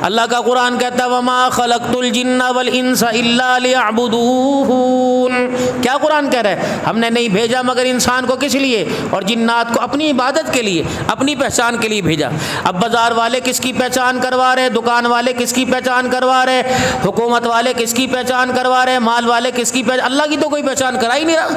अल्लाह का कुरान कहता है वमा खलक़तुल जिन्ना वल इंसा इल्ला लियअबुदून। क्या कुरान कह रहा है? हमने नहीं भेजा मगर इंसान को किस लिए, और जिन्नात को अपनी इबादत के लिए, अपनी पहचान के लिए भेजा। अब बाज़ार वाले किसकी पहचान करवा रहे, दुकान वाले किसकी पहचान करवा रहे, हुकूमत वाले किसकी पहचान करवा रहे, माल वाले किसकी पहचान, अल्लाह की तो कोई पहचान करा ही नहीं रहा।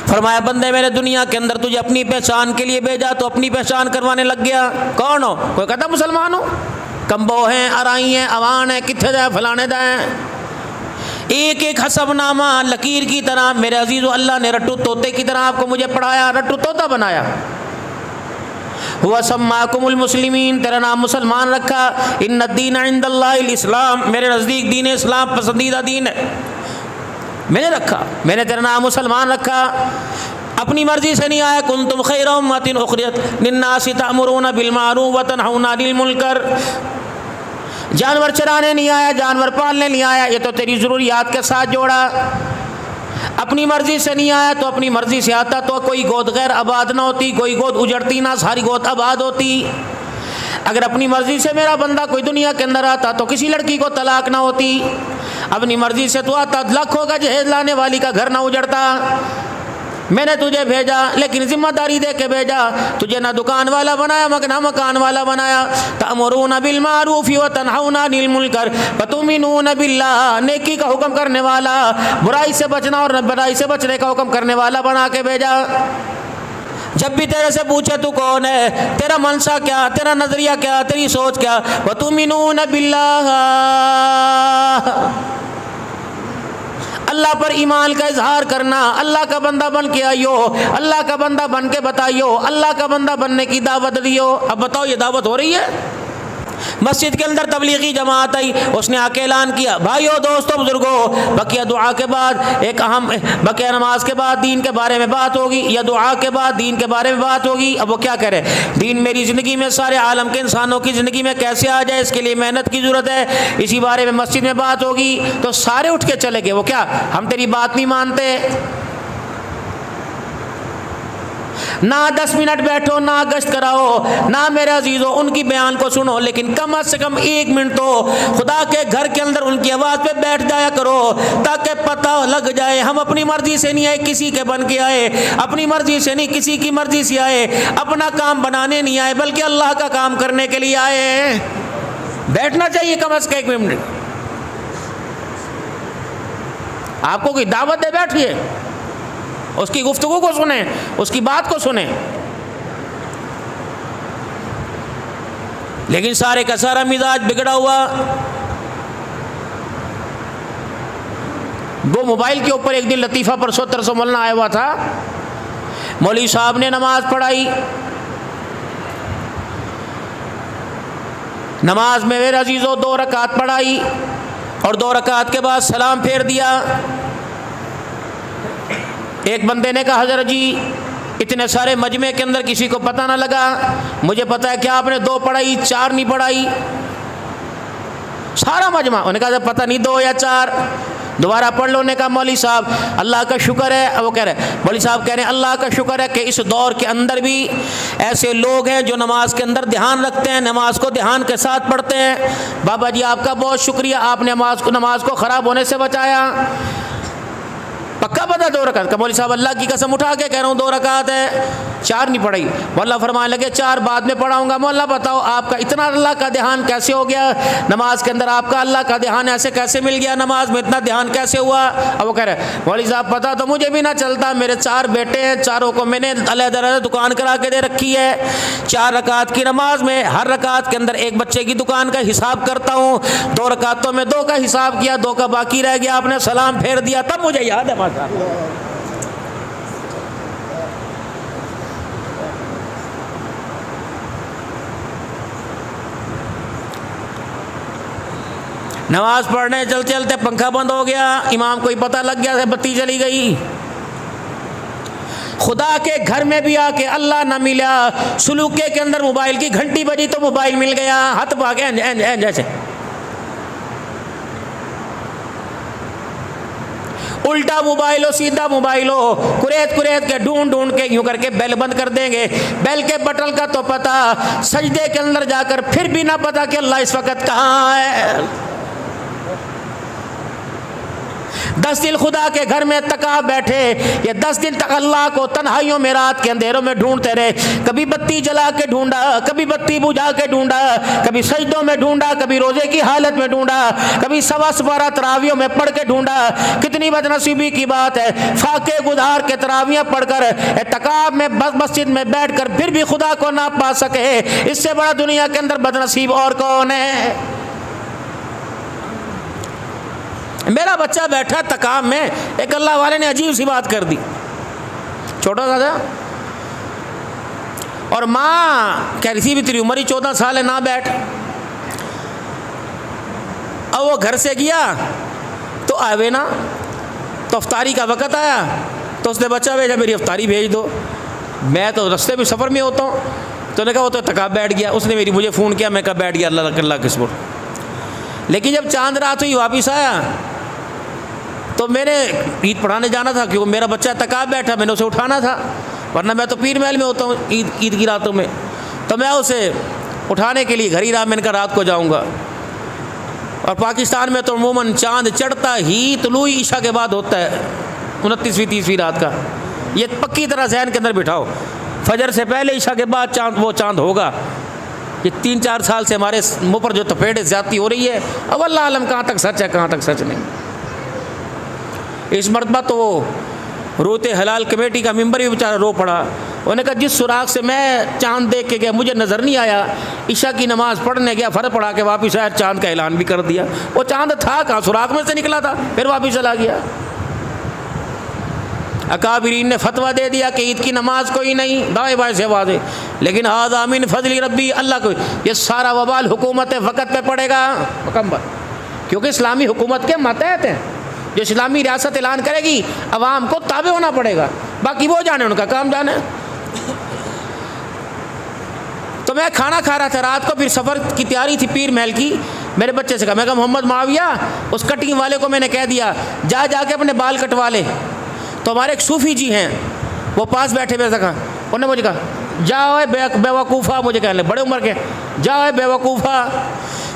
फरमाया बंदे मैंने दुनिया के अंदर तुझे अपनी पहचान के लिए भेजा तो अपनी पहचान करवाने लग गया। कौन हो? कोई कहता मुसलमान हो, कम्बो हैं, अराई हैं, अवान हैं, कित्थे जाए फलाने जाए। एक एक हसबनामा लकीर की तरह मेरे अजीज़ अल्लाह ने रट्टू तोते की तरह आपको मुझे पढ़ाया, रट्टू तोता बनाया। हुआ सम्माकुमुल मुस्लिमीन, तेरा नाम मुसलमान रखा। इन्ना दीन इंदल्लाहिल इस्लाम, मेरे नज़दीक दीन इस्लाम पसंदीदा दीन है, मैंने रखा, मैंने तेरा नाम मुसलमान रखा। अपनी मर्जी से नहीं आया। कुंतुम खैरा उम्मतिन उखरिजत लिन्नासि तअमुरूना बिल मारूफ व तनहौना अनिल मुनकर। जानवर चराने नहीं आया, जानवर पालने नहीं आया, ये तो तेरी ज़रूरियात के साथ जोड़ा। अपनी मर्जी से नहीं आया तो अपनी मर्जी से आता तो कोई गोद गैर आबाद ना होती, कोई गोद उजड़ती ना, सारी गोद आबाद होती। अगर अपनी मर्जी से मेरा बंदा कोई दुनिया के अंदर आता तो किसी लड़की को तलाक ना होती। अपनी मर्जी से तो आता, लाखों का जहेज लाने वाली का घर ना उजड़ता। मैंने तुझे भेजा लेकिन जिम्मेदारी दे के भेजा, तुझे ना दुकान वाला बनाया मगर ना मकान वाला बनाया। तअमुरूना बिल मारूफ व तनहौना अनिल मुनकर व तुमिनूना बिल्लाह, नेकी का हुक्म करने वाला, बुराई से बचना और बुराई से बचने का हुक्म करने वाला बना के भेजा। जब भी तेरे से पूछे तू कौन है, तेरा मनसा क्या, तेरा नजरिया क्या, तेरी सोच क्या, व तुमिनूना बिल्लाह, अल्लाह पर ईमान का इजहार करना। अल्लाह का बंदा बन के आइयो, अल्लाह का बंदा बन के बताइयो, अल्लाह का बंदा बनने की दावत दियो। अब बताओ ये दावत हो रही है? मस्जिद के अंदर तबलीगी जमात आई, उसने आके ऐलान किया भाइयों दोस्तों बुजुर्गों, बकिया दुआ के बाद एक अहम, बकिया नमाज के बाद दीन के बारे में बात होगी, या दुआ के बाद दीन के बारे में बात होगी। अब वो क्या करे, दीन मेरी ज़िंदगी में, सारे आलम के इंसानों की ज़िंदगी में कैसे आ जाए, इसके लिए मेहनत की ज़रूरत है, इसी बारे में मस्जिद में बात होगी। तो सारे उठ के चले गए। वो क्या, हम तेरी बात नहीं मानते, ना 10 मिनट बैठो, ना गश्त कराओ, ना मेरे अजीज़ों उनकी बयान को सुनो, लेकिन कम से कम 1 मिनट तो खुदा के घर के अंदर उनकी आवाज़ पे बैठ जाया करो, ताकि पता लग जाए हम अपनी मर्जी से नहीं आए, किसी के बन के आए, अपनी मर्जी से नहीं किसी की मर्जी से आए, अपना काम बनाने नहीं आए बल्कि अल्लाह का काम करने के लिए आए। बैठना चाहिए कम से कम 1 मिनट। आपको कोई दावत दे, बैठिए, उसकी गुफ्तगू को सुने, उसकी बात को सुने। लेकिन सारे का सारा मिजाज बिगड़ा हुआ। वो मोबाइल के ऊपर एक दिन लतीफ़ा पर 70 मौलाना आया हुआ था, मौलवी साहब ने नमाज पढ़ाई। नमाज में मेरे अजीज़ों 2 रकात पढ़ाई और 2 रकात के बाद सलाम फेर दिया। एक बंदे ने कहा हज़रत जी इतने सारे मजमे के अंदर किसी को पता ना लगा, मुझे पता है क्या आपने 2 पढ़ाई 4 नहीं पढ़ाई, सारा मजमा। उन्होंने कहा पता नहीं 2 या 4, दोबारा पढ़ लो। उन्होंने कहा मौलवी साहब अल्लाह का शुक्र है, वो कह रहे मौलवी साहब कह रहे हैं अल्लाह का शुक्र है कि इस दौर के अंदर भी ऐसे लोग हैं जो नमाज के अंदर ध्यान रखते हैं, नमाज को ध्यान के साथ पढ़ते हैं। बाबा जी आपका बहुत शुक्रिया, आपने नमाज को ख़राब होने से बचाया। पक्का पता 2 रकात का? मौलवी साहब अल्लाह की कसम उठा के कह रहा हूँ 2 रकात है, 4 नहीं पढ़ी। मौला फरमाने लगे 4 बाद में पढ़ाऊँगा। मौला बताओ आपका इतना अल्लाह का ध्यान कैसे हो गया नमाज के अंदर, आपका अल्लाह का ध्यान ऐसे कैसे मिल गया, नमाज में इतना ध्यान कैसे हुआ? अब वो कह रहे मौलवी साहब पता तो मुझे भी ना चलता, मेरे 4 बेटे हैं, चारों को मैंने अलग-अलग दुकान करा के दे रखी है। 4 रकात की नमाज में हर रकात के अंदर एक बच्चे की दुकान का हिसाब करता हूँ। 2 रकातों में 2 का हिसाब किया, 2 का बाकी रह गया, आपने सलाम फेर दिया, तब मुझे याद है। नमाज पढ़ने चलते चलते पंखा बंद हो गया, इमाम को ही पता लग गया, बत्ती चली गई। खुदा के घर में भी आके अल्लाह ना मिला, सुलूके के अंदर मोबाइल की घंटी बजी तो मोबाइल मिल गया, हाथ भागे जैसे। उल्टा मोबाइल हो सीधा मोबाइल हो, कुरेद कुरेद के ढूंढ ढूंढ के यूं करके बेल बंद कर देंगे। बेल के बटन का तो पता, सजदे के अंदर जाकर फिर भी ना पता कि अल्लाह इस वक्त कहाँ है। 10 दिन खुदा के घर में तका बैठे, ये 10 दिन तक अल्लाह को तन्हाइयों में रात के अंधेरों में ढूंढते रहे। कभी बत्ती जला के ढूंढा, कभी बत्ती बुझा के ढूंढा, कभी सजदों में ढूंढा, कभी रोजे की हालत में ढूंढा, कभी सवा सवारा तरावियों में पढ़ के ढूंढा। कितनी बदनसीबी की बात है, फाके गुजार के तरावियां पढ़कर तकाब में मस्जिद में बैठ कर फिर भी खुदा को ना पा सके। इससे बड़ा दुनिया के अंदर बदनसीब और कौन है। मेरा बच्चा बैठा तकाब में, एक अल्लाह वाले ने अजीब सी बात कर दी, छोटा सा था, और माँ कह रही थी भी तेरी उम्र ही 14 साल है, ना बैठ। अब वो घर से गया तो आवे ना, तो अफ्तारी का वक़्त आया तो उसने बच्चा भेजा मेरी अफ्तारी भेज दो। मैं तो रास्ते में सफ़र में होता हूँ, तो ने कहा वो तो तकाब बैठ गया। उसने मुझे फ़ोन किया, मैं कहा बैठ गया अल्लाह किस्मत। लेकिन जब चांद रात हुई वापिस आया तो मैंने ईद पढ़ाने जाना था, क्योंकि मेरा बच्चा तकाब बैठा, मैंने उसे उठाना था, वरना मैं तो पीर महल में होता हूँ ईद की रातों में। तो मैं उसे उठाने के लिए घर ही रहा। मैंने कहा रात को जाऊँगा। और पाकिस्तान में तो अमूमन चांद चढ़ता ही तुलुई ईशा के बाद होता है, 29वीं 30वीं रात का। ये पक्की तरह जहन के अंदर बिठाओ, फजर से पहले ईशा के बाद वो चांद होगा। ये 3-4 साल से हमारे मुँह पर जो तपेड़े ज्यादती हो रही है, अब अल्लाह आलम कहाँ तक सच है कहाँ तक सच नहीं। इस मरतबा तो वो रोते हलाल कमेटी का मेंबर भी बेचारा रो पड़ा। उन्होंने कहा जिस सुराख से मैं चांद देख के गया मुझे नज़र नहीं आया, ईशा की नमाज़ पढ़ने गया, फ़र्ज पढ़ा के वापस आया, चांद का ऐलान भी कर दिया। वो चांद था कहाँ, सुराख में से निकला था, फिर वापस चला गया। अकाबिरीन ने फतवा दे दिया कि ईद की नमाज कोई नहीं, दाएँ बाएँ से आवाज़ें, लेकिन हाज़ा मिन फ़ज़ली रब्बी, अल्लाह को ये सारा वबाल हुकूमत वक़्त पे पड़ेगा मुकम्मल, क्योंकि इस्लामी हुकूमत के मातहत हैं। जो इस्लामी रियासत ऐलान करेगी अवाम को ताबे होना पड़ेगा, बाकी वो जाने, उनका काम जाने। तो मैं खाना खा रहा था रात को, फिर सफ़र की तैयारी थी पीर महल की। मेरे बच्चे से कहा, मैं कहा मोहम्मद माविया, उस कटिंग वाले को मैंने कह दिया जाके अपने बाल कटवा ले। तो हमारे एक सूफ़ी जी हैं, वो पास बैठे हुए था, उन्होंने मुझे कहा जाओ बेवकूफ़ा, मुझे कहने बड़े उम्र के, जाओ बेवकूफ़ा,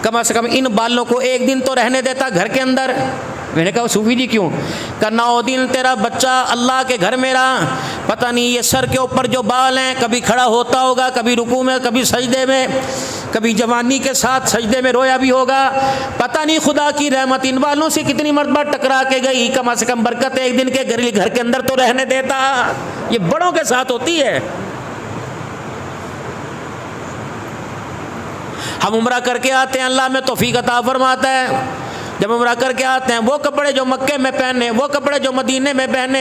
कम से कम इन बालों को एक दिन तो रहने देता घर के अंदर। मैंने कहा सूफी जी क्यों? कहा 9 दिन तेरा बच्चा अल्लाह के घर में रहा, पता नहीं ये सर के ऊपर जो बाल हैं कभी खड़ा होता होगा, कभी रुकू में, कभी सजदे में, कभी जवानी के साथ सजदे में रोया भी होगा। पता नहीं खुदा की रहमत इन बालों से कितनी मरतबा टकरा के गई, कम से कम बरकत एक दिन के घर के अंदर तो रहने देता। ये बड़ों के साथ होती है। हम उम्रा करके आते हैं, अल्लाह में तौफीक अता फरमाता है। जब उम्रा करके आते हैं, वो कपड़े जो मक्के में पहने, वो कपड़े जो मदीने में पहने,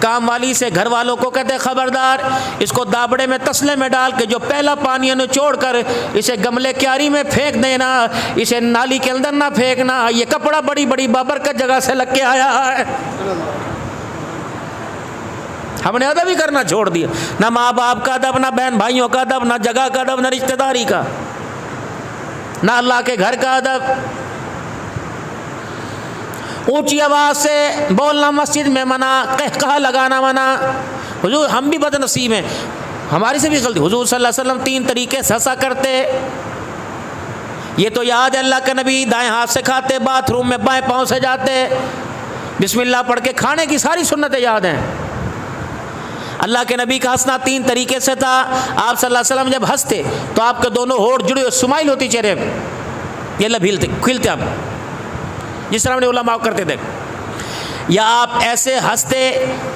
काम वाली से घर वालों को कहते हैं खबरदार, इसको दाबड़े में तसले में डाल के जो पहला पानी निचोड़ कर इसे गमले क्यारी में फेंक देना, इसे नाली के अंदर ना फेंकना, ये कपड़ा बड़ी बड़ी बाबरकत जगह से लग के आया है। हमने अदब ही करना छोड़ दिया, ना माँ बाप का अदब, ना बहन भाइयों का अदब, ना जगह का अदब, ना रिश्तेदारी का, ना अल्लाह के घर का अदब। ऊंची आवाज़ से बोलना मस्जिद में मना, कहकहा लगाना मना। हुजूर हम भी बदनसीब हैं, हमारी से भी गलती। हुजूर सल्लल्लाहु अलैहि वसल्लम 3 तरीके से हंसा करते, ये तो याद है अल्लाह के नबी दाएं हाथ से खाते, बाथरूम में बाएं पाँव से जाते, बिस्मिल्लाह पढ़ के खाने की सारी सुन्नतें याद हैं। अल्लाह के नबी का हंसना 3 तरीके से था। आप सल्लल्लाहु अलैहि वसल्लम जब हंसते तो आपके दोनों होठ जुड़े, स्माइल होती चेहरे में, ये लब हिलते खिलते आप, जिस तरह हमने उलमा करते थे। या आप ऐसे हंसते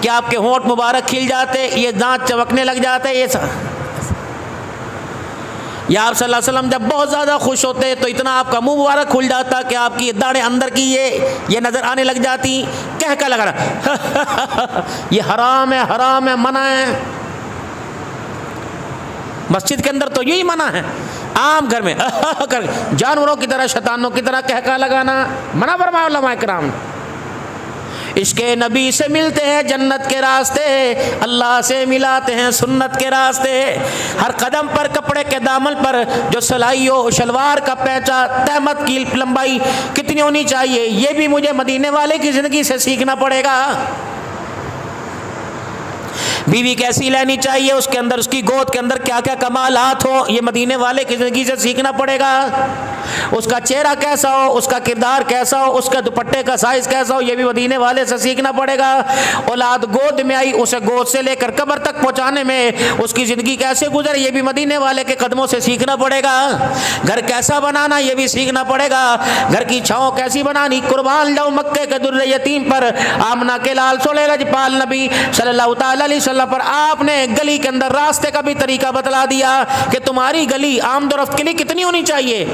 कि आपके होंठ मुबारक खिल जाते, ये दांत चमकने लग जाते, ये या आप सल्लल्लाहु अलैहि वसल्लम जब बहुत ज़्यादा खुश होते तो इतना आपका मुंह मुबारक खुल जाता कि आपकी दाढ़ें अंदर की ये नज़र आने लग जाती। कह लगा रहा ये हराम है, हराम है, मना है। मस्जिद के अंदर तो यही मना है, आम घर में कर जानवरों की तरह, शैतानों की तरह कहका लगाना मना फरमाया उलमा किराम। इश्क़े नबी से मिलते हैं जन्नत के रास्ते, अल्लाह से मिलाते हैं सुन्नत के रास्ते। हर कदम पर कपड़े के दामन पर जो सिलाई हो, शलवार का पैंचा, तहमत की लंबाई कितनी होनी चाहिए, ये भी मुझे मदीने वाले की ज़िंदगी से सीखना पड़ेगा। बीवी कैसी लेनी चाहिए, उसके अंदर, उसकी गोद के अंदर क्या क्या कमालात हो, ये मदीने वाले की ज़िंदगी से सीखना पड़ेगा। उसका चेहरा कैसा हो, उसका किरदार कैसा हो, उसका दुपट्टे का साइज़ कैसा हो, ये भी मदीने वाले से सीखना पड़ेगा। औलाद गोद में आई, उसे गोद से लेकर कब्र तक पहुँचाने में उसकी ज़िंदगी कैसे गुजरे, ये भी मदीने वाले के कदमों से सीखना पड़ेगा। घर कैसा बनाना, ये भी सीखना पड़ेगा। घर की छाँव कैसी बनानी, कुर्बान जाऊँ मक्के के दुर्रे यतीम पर, आमना के लाल सोले रजपाल नबी सल्लल्लाहु अलैहि वसल्लम पर आपने गली के अंदर रास्ते का भी तरीका बतला दिया कि तुम्हारी गली आमदोरफ्त के लिए कितनी होनी चाहिए।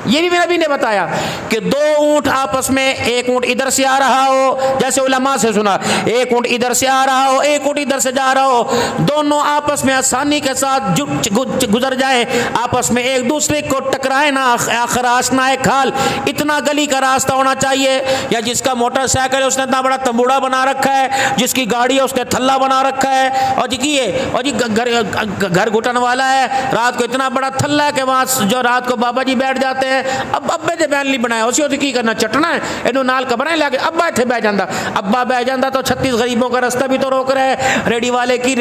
ये भी नबी ने बताया कि दो ऊंट आपस में, एक ऊंट इधर से आ रहा हो, जैसे उलमा से सुना, एक ऊंट इधर से आ रहा हो, एक ऊंट इधर से जा रहा हो, दोनों आपस में आसानी के साथ गुजर जाए, आपस में एक दूसरे को टकराए ना, खराश ना है खाल, इतना गली का रास्ता होना चाहिए। या जिसका मोटरसाइकिल है उसने इतना बड़ा तंबूड़ा बना रखा है, जिसकी गाड़ी है उसने थल्ला बना रखा है, और जी घर घुटन वाला है, रात को इतना बड़ा थल्ला है कि वहाँ जो रात को बाबा जी बैठ जाते हैं। अब अब्बे दे बैन नहीं बनाया, उसी की करना चटना है, इन्हों नाल कबरें लाके अब्बा इत्थे बह जांदा, अब्बा बह जांदा तो 36 गरीबों का रास्ता भी तो रोक रहा है। रेडी वाले की